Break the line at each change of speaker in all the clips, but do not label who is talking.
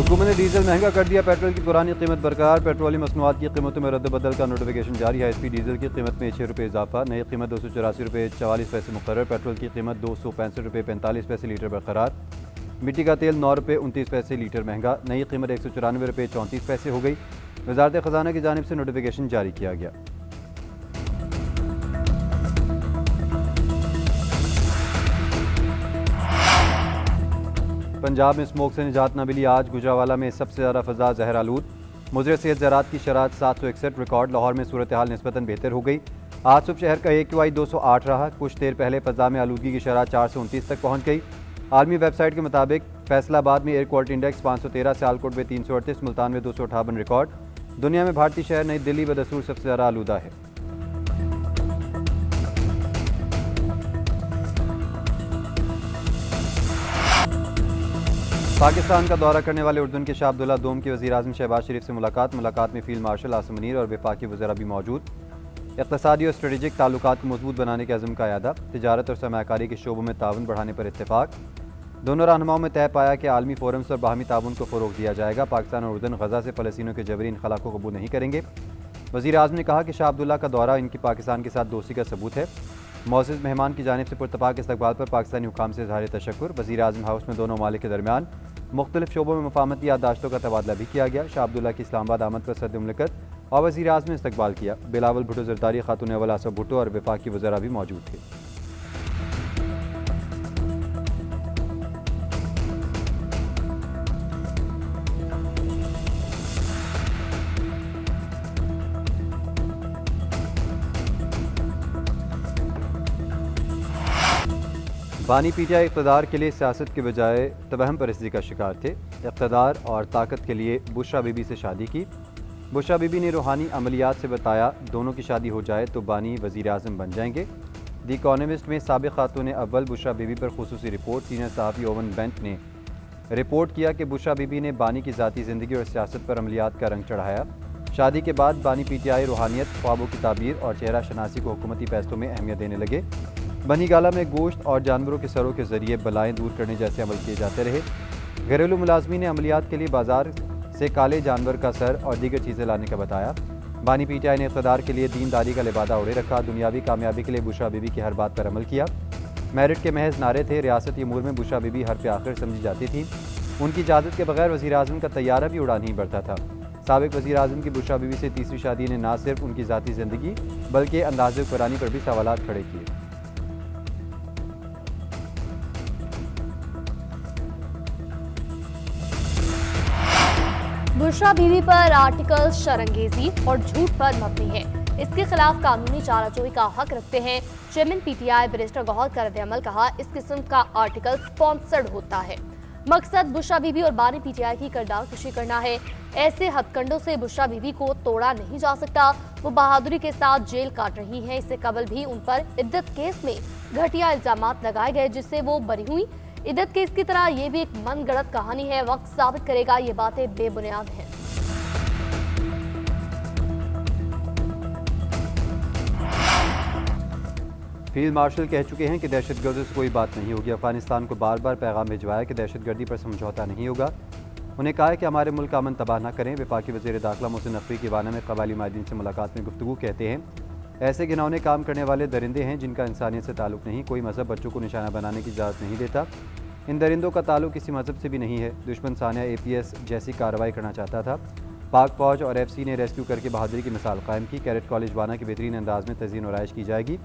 हुकूमत ने डीजल महंगा कर दिया, पेट्रोल की पुरानी कीमत बरकरार। पेट्रोलियम मसनूआत की कीमतों में रद्द-बदल का नोटिफिकेशन जारी है। एचपी डीजल की कीमत में 6 रुपये इजाफा, नई कीमत 284 रुपये 44 पैसे मुकर्रर। पेट्रोल की कीमत 265 रुपये 45 पैसे लीटर बरकरार। मिट्टी का तेल 9 रुपये 29 पैसे लीटर महंगा, नई कीमत 194 रुपये 34 पैसे हो गई। वजारत खजाना की जानिब से नोटिफिकेशन जारी किया गया। पंजाब में स्मोक से निजात न मिली, आज गुजरावाला में सबसे ज़्यादा फ़ज़ा जहर आलूद। मुज़र सेहत ज़रात की शरात 761 रिकॉर्ड। लाहौर में सूरत हाल निस्बतन बेहतर हो गई। आज सुबह शहर का AQI 208 रहा। कुछ देर पहले फ़ज़ा में आलूदगी की शरात 4 से 29 तक पहुँच गई। आलमी वेबसाइट के मुताबिक फैसलाबाद में एयर क्वालिटी इंडेक्स 513, सियालकोट में 338, मुल्तान में 258 रिकॉर्ड। दुनिया में भारतीय शहर नई दिल्ली बदस्तूर सबसे ज़्यादा आलूदा है। पाकिस्तान का दौरा करने वाले उर्दून के शाह अब्दुल्ला दोम की वज़ीर आज़म शहबाज शरीफ से मुलाकात में फील्ड मार्शल आसिम मुनीर और वफाकी वज़रा भी मौजूद। इक़्तिसादी और स्ट्रेटेजिक ताल्लुकात को मजबूत बनाने के अज़म का अयादा। तिजारत और सरमायाकारी के शोबों में ताउन बढ़ाने पर इत्तेफाक। दोनों रहनुमाओं में तय पाया कि आलमी फोरम्स और बाहमी ताउन को फ़रोग़ दिया जाएगा। पाकिस्तान और उर्दून गज़ा से फ़लस्तीनियों के जबरी इनखला को कबूल नहीं करेंगे। वज़ीर आज़म ने कहा कि शाह अब्दुल्ला का दौरा इनकी पाकिस्तान के साथ दोस्ती का सबूत है। मौजूद मेहमान की जानिब से पुरतपाक इस्तकबाल पर पाकिस्तानी हुकाम से इज़हार तशक्कुर। वज़ीर आज़म हाउस में दोनों ममालिक के दरमियान मुख्तलिफ शोबों में मफाहमती याददाश्तों का तबादला भी किया गया। शाह अब्दुल्ला की इस्लामाबाद आमद पर सदर मुमलिकत और वज़ीर आज़म ने इस्तकबाल किया। बिलावल भुट्टो ज़रदारी, खातून अव्वल आसफ भुट्टो और वफाकी वज़रा भी मौजूद थे। बानी PTI इक़्तिदार के लिए सियासत के बजाय तवहम परस्ती का शिकार थे। इक़्तिदार और ताकत के लिए बुशरा बीबी से शादी की। बुशरा बीबी ने रूहानी अमलियात से बताया दोनों की शादी हो जाए तो बानी वज़ीर आज़म बन जाएंगे। द इकोनॉमिस्ट में साबिक़ खातून अव्वल बुशरा बीबी पर खुसूसी रिपोर्ट। सीनियर सहाफ़ी ओवन बेंट ने रिपोर्ट किया कि बुशरा बीबी ने बानी की ज़ाती ज़िंदगी और सियासत पर अमलियात का रंग चढ़ाया। शादी के बाद बानी PTI रूहानियत, ख्वाबों की ताबीर और चेहरा शनासी को हुकूमती फैसलों में अहमियत देने लगे। बनी गाला में गोश्त और जानवरों के सरों के जरिए बलाएँ दूर करने जैसे अमल किए जाते रहे। घरेलू मुलाजमीन ने अमलियात के लिए बाजार से काले जानवर का सर और दीगर चीज़ें लाने का बताया। बानी PTI ने इक़्तिदार के लिए दीनदारी का लिबादा ओढ़े रखा। दुनियावी कामयाबी के लिए बुशरा बीबी की हर बात पर अमल किया। मेरिट के महज नारे थे। रियासती अमूर में बुशरा बीबी हर पे आखिर समझी जाती थी। उनकी इजाज़त के बगैर वज़ीर आज़म का तैयारा भी उड़ा नहीं बढ़ता था। साबिक़ वज़ीर आज़म की बुशरा बीबी से तीसरी शादी ने न सिर्फ उनकी ज़ाती ज़िंदगी बल्कि अंदाज़े हुक्मरानी पर भी सवालात खड़े किए।
बुशरा बीवी पर आर्टिकल शरंगेजी और झूठ पर मबनी है। इसके खिलाफ कानूनी चाराजोई का हक रखते हैं चेयरमैन PTI बैरिस्टर गौहर का रद्द-ए-अमल। कहा, इस किस्म का आर्टिकल स्पॉन्सर्ड होता है। मकसद बुशरा बीवी और बानी PTI की किरदार कशी करना है। ऐसे हथकंडों से बुशरा बीवी को तोड़ा नहीं जा सकता। वो बहादुरी के साथ जेल काट रही हैं। इससे कबल भी उन पर इद्दत केस में घटिया इल्जामात लगाए गए जिससे वो बरी हुई। इद्दत केस की तरह ये भी एक मनगढ़ंत कहानी है। वक्त साबित करेगा ये बातें बेबुनियाद हैं।
फील्ड मार्शल कह चुके हैं कि दहशतगर्दों से कोई बात नहीं होगी। अफगानिस्तान को बार बार पैगाम भिजवाया कि दहशतगर्दी पर समझौता नहीं होगा। उन्हें कहा है कि हमारे मुल्क का अमन तबाह न करें। वफाकी वज़ीर दाखिला मोहसिन नकवी की वाना में कबायली माहिदीन से मुलाकात में गुफ्तगू कहते हैं, ऐसे घिनौने काम करने वाले दरिंदे हैं जिनका इंसानियत से ताल्लुक़ नहीं। कोई मज़हब बच्चों को निशाना बनाने की इजाज़त नहीं देता। इन दरिंदों का ताल्लुक़ किसी मज़हब से भी नहीं है। दुश्मन सानिया APS जैसी कार्रवाई करना चाहता था। पाक फ़ौज और FC ने रेस्क्यू करके बहादुरी की मिसाल कायम की। कैडेट कॉलेज वाना की बेहतरीन अंदाज में तज़ीन और आयश की जाएगी।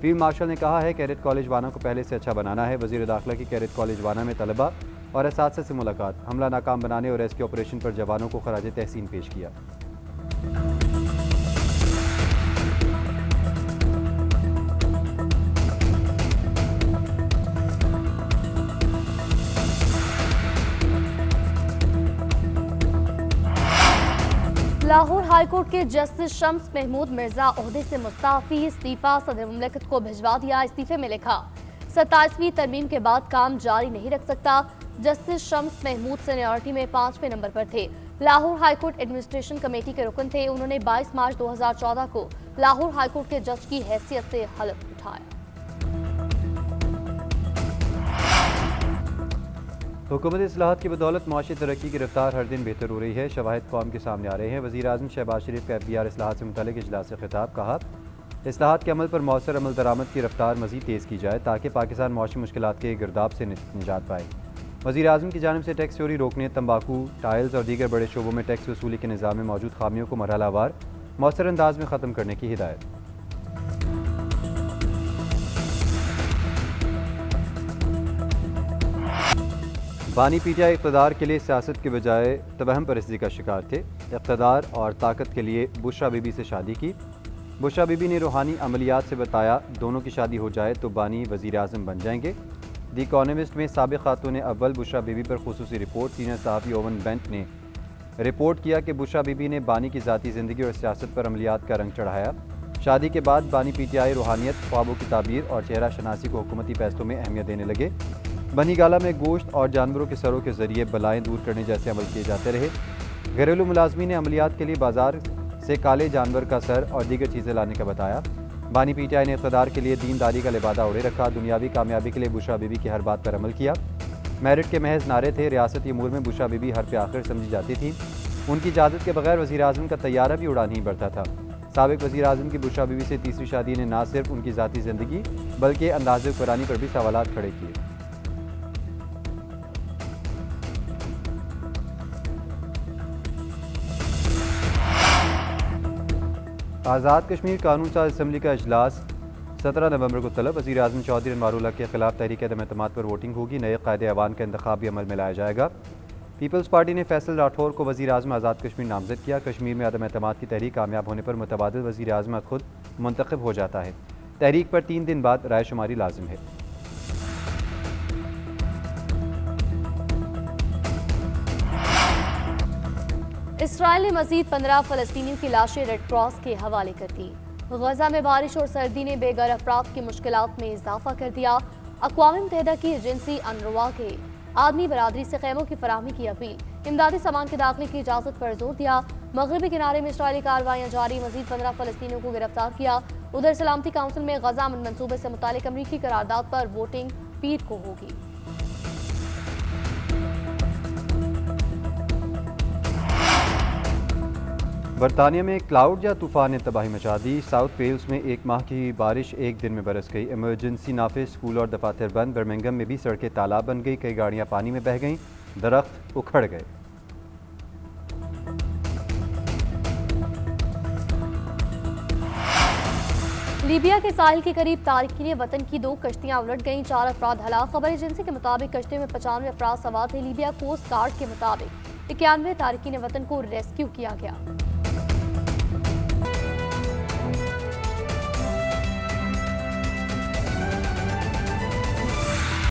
फील्ड मार्शल ने कहा है कैडेट कॉलेज वाना को पहले से अच्छा बनाना है। वज़ीर दाखिला की कैडेट कॉलेज वाना में तलबा और असातिज़ा से मुलाकात। हमला नाकाम बनाने और रेस्क्यू ऑपरेशन पर जवानों को खराज तहसीन पेश किया।
लाहौर हाईकोर्ट के जस्टिस शम्स महमूद मिर्जा ओहदे से मुस्ताफी। इस्तीफा सदर मुमलिकत को भिजवा दिया। इस्तीफे में लिखा, 27वीं तरमीम के बाद काम जारी नहीं रख सकता। जस्टिस शम्स महमूद सीनियरिटी में 5वें नंबर पर थे। लाहौर हाईकोर्ट एडमिनिस्ट्रेशन कमेटी के रुकन थे। उन्होंने 22 मार्च 2014 को लाहौर हाईकोर्ट के जज की हैसियत से हलफ उठाया।
हुकूमत इस्लाहात की बदौलत माशी तरक्की की रफ्तार हर दिन बेहतर हो रही है। शवाहिद कौम के सामने आ रहे हैं। वज़ीर आज़म शहबाज शरीफ का FBR इस्लाहात से मुतल्लिक़ इजलास से खिताब। कहा, इस्लाहात के अमल पर मौसर अमल दरामद की रफ्तार मज़ीद तेज़ की जाए ताकि पाकिस्तान मौशी मुश्किलात के गिरदाब से निजात पाए। वज़ीर आज़म की जानिब से टैक्स चोरी रोकने, तंबाकू, टाइल्स और दीगर बड़े शोबों में टैक्स वसूली के निज़ाम में मौजूद खामियों को मरहलावार मौसर अंदाज में ख़त्म करने की हिदायत। बानी PTI इक़्तिदार के लिए सियासत के बजाय तवहम परस्ती का शिकार थे। इक़्तिदार और ताकत के लिए बुशरा बीबी से शादी की। बुशरा बीबी ने रूहानी अमलियात से बताया, दोनों की शादी हो जाए तो बानी वज़ीर आज़म बन जाएंगे। द इकॉनमिस्ट में साबिक़ खातून अव्वल बुशरा बीबी पर खुसूसी रिपोर्ट। सीनियर सहाफ़ी ओवन बेंट ने रिपोर्ट किया कि बुशरा बीबी ने बानी की ज़ाती ज़िंदगी और सियासत पर अमलियात का रंग चढ़ाया। शादी के बाद बानी PTI रूहानियत, ख्वाबों की ताबीर और चेहरा शनासी को हुकूमती फैसलों में अहमियत देने लगे। बनी गाला में गोश्त और जानवरों के सरों के ज़रिए बलाएँ दूर करने जैसे अमल किए जाते रहे। घरेलू मुलाजमी ने अमलियात के लिए बाजार से काले जानवर का सर और दीगर चीज़ें लाने का बताया। बानी PTI ने इक़्तिदार के लिए दीनदारी का लिबादा ओढ़े रखा। दुनियावी कामयाबी के लिए बुशरा बीबी की हर बात पर अमल किया। मेरिट के महज नारे थे। रियासती अमूर में बुशरा बीबी हर पे आखिर समझी जाती थी। उनकी इजाज़त के बगैर वज़ीर आज़म का तैयारा भी उड़ा नहीं बढ़ता था। साबिक़ वज़ीर आज़म की बुशरा बीबी से तीसरी शादी ने न सिर्फ उनकी ज़ाती ज़िंदगी बल्कि अंदाज़े हुक्मरानी पर भी सवालात खड़े किए। आज़ाद कश्मीर कानून साज असम्बली का इजलास 17 नवंबर को तलब। वज़ीर आज़म चौधरी अनवारुल्लाह के खिलाफ तहरीक अदम एतमाद पर वोटिंग होगी। नए क़ायदे ऐवान का इंतखाब भी अमल में लाया जाएगा। पीपल्स पार्टी ने फैसल राठौर को वज़ीर आज़म आज़ाद कश्मीर नामज़द किया। कश्मीर में अदम एतमाद की तहरीक कामयाब होने पर मुतबादिल वज़ीर आज़म खुद मुंतखब हो जाता है। तहरीक पर 3 दिन बाद राय शुमारी लाजिम है।
इसराइल ने मजीद 15 फ़लस्तीनियों की लाशें रेड क्रॉस के हवाले कर दी। गजा में बारिश और सर्दी ने बेघर अफराद की मुश्किलात में इजाफा कर दिया। अक़वाम मुत्तहिदा की एजेंसी अनरवा के आदमी बरादरी से खैमों की फराहमी की अपील, इमदादी सामान के दाखिले की इजाज़त पर जोर दिया। मगरबी किनारे में इसराइली कार्रवाइयाँ जारी, मजीद 15 फ़लस्तीनियों को गिरफ्तार किया। उधर सलामती काउंसिल में गजा अमन मनसूबे से मुतालिक अमरीकी करारदाद पर वोटिंग पीर को होगी।
बरतानिया में क्लाउड या तूफान ने तबाही मचा दी। साउथ वेल्स में 1 माह की बारिश एक दिन में बरस गई। इमरजेंसी नाफिज, स्कूल और दफातर बंद। बर्मिंघम में भी सड़कें तालाब बन गई। कई गाड़ियां पानी में बह गईं, दरख्त उखड़ गए।
लीबिया के साहिल के करीब तारकीन वतन की 2 कश्तियां उलट गईं, 4 अफराद हलाक। खबर एजेंसी के मुताबिक कश्ती में 95 अफराद सवार थे। लीबिया कोस्ट गार्ड के मुताबिक 91 तारकीन वतन को रेस्क्यू किया गया।